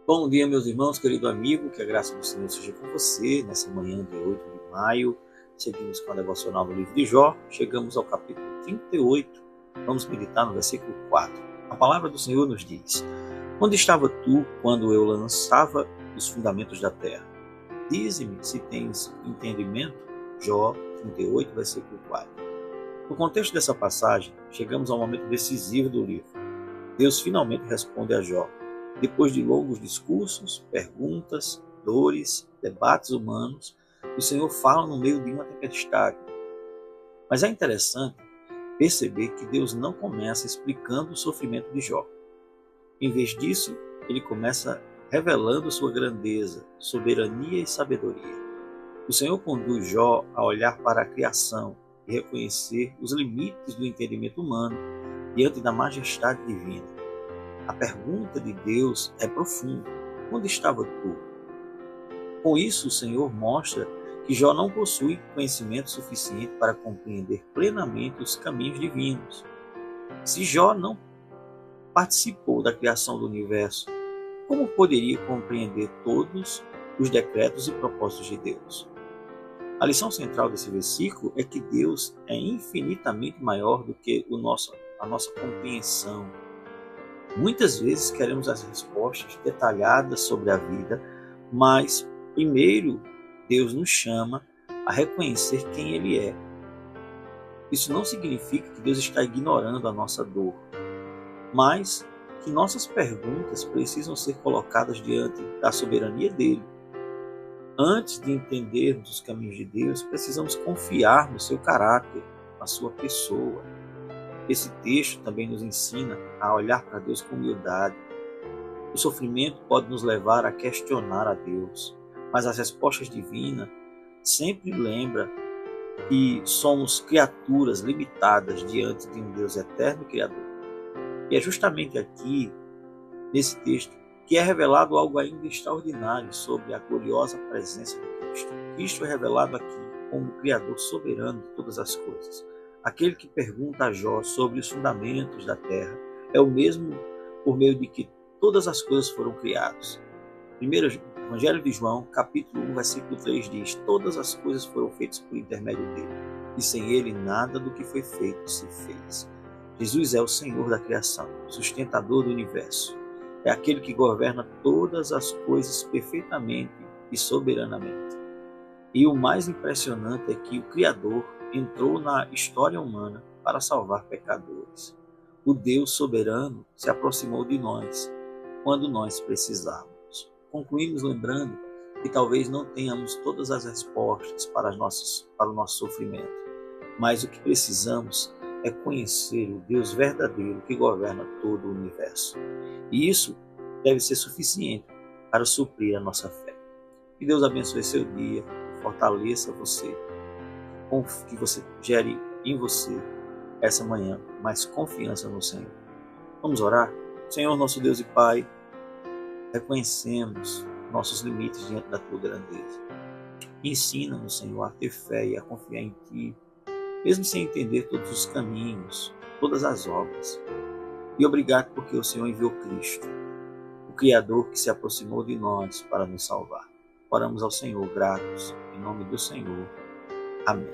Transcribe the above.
Bom dia, meus irmãos, querido amigo, que a graça do Senhor seja com você nessa manhã de 8 de maio. Seguimos com a devocional no livro de Jó, chegamos ao capítulo 38. Vamos meditar no versículo 4. A palavra do Senhor nos diz: Onde estava tu quando eu lançava os fundamentos da terra? Dize-me se tens entendimento. Jó 38, versículo 4. No contexto dessa passagem, chegamos ao momento decisivo do livro. Deus finalmente responde a Jó. Depois de longos discursos, perguntas, dores, debates humanos, o Senhor fala no meio de uma tempestade. Mas é interessante perceber que Deus não começa explicando o sofrimento de Jó. Em vez disso, ele começa revelando sua grandeza, soberania e sabedoria. O Senhor conduz Jó a olhar para a criação e reconhecer os limites do entendimento humano diante da majestade divina. A pergunta de Deus é profunda: onde estava tu? Com isso, o Senhor mostra que Jó não possui conhecimento suficiente para compreender plenamente os caminhos divinos. Se Jó não participou da criação do universo, como poderia compreender todos os decretos e propósitos de Deus? A lição central desse versículo é que Deus é infinitamente maior do que a nossa compreensão. Muitas vezes queremos as respostas detalhadas sobre a vida, mas primeiro Deus nos chama a reconhecer quem Ele é. Isso não significa que Deus está ignorando a nossa dor, mas que nossas perguntas precisam ser colocadas diante da soberania dEle. Antes de entendermos os caminhos de Deus, precisamos confiar no seu caráter, na sua pessoa. Esse texto também nos ensina a olhar para Deus com humildade. O sofrimento pode nos levar a questionar a Deus, mas as respostas divinas sempre lembram que somos criaturas limitadas diante de um Deus eterno e criador. E é justamente aqui, nesse texto, que é revelado algo ainda extraordinário sobre a gloriosa presença de Cristo. Cristo é revelado aqui como o Criador soberano de todas as coisas. Aquele que pergunta a Jó sobre os fundamentos da terra é o mesmo por meio de que todas as coisas foram criadas. Primeiro Evangelho de João, capítulo 1, versículo 3 diz: Todas as coisas foram feitas por intermédio dele, e sem ele nada do que foi feito se fez. Jesus é o Senhor da criação, sustentador do universo. É aquele que governa todas as coisas perfeitamente e soberanamente. E o mais impressionante é que o Criador entrou na história humana para salvar pecadores. O Deus soberano se aproximou de nós quando nós precisávamos. Concluímos lembrando que talvez não tenhamos todas as respostas para o nosso sofrimento, mas o que precisamos é conhecer o Deus verdadeiro que governa todo o universo. E isso deve ser suficiente para suprir a nossa fé. Que Deus abençoe seu dia, fortaleça você, que você gere em você essa manhã mais confiança no Senhor. Vamos orar? Senhor, nosso Deus e Pai, reconhecemos nossos limites diante da Tua grandeza. Ensina-nos, Senhor, a ter fé e a confiar em Ti, mesmo sem entender todos os caminhos, todas as obras. E obrigado porque o Senhor enviou Cristo, o Criador que se aproximou de nós para nos salvar. Oramos ao Senhor gratos, em nome do Senhor. Amém.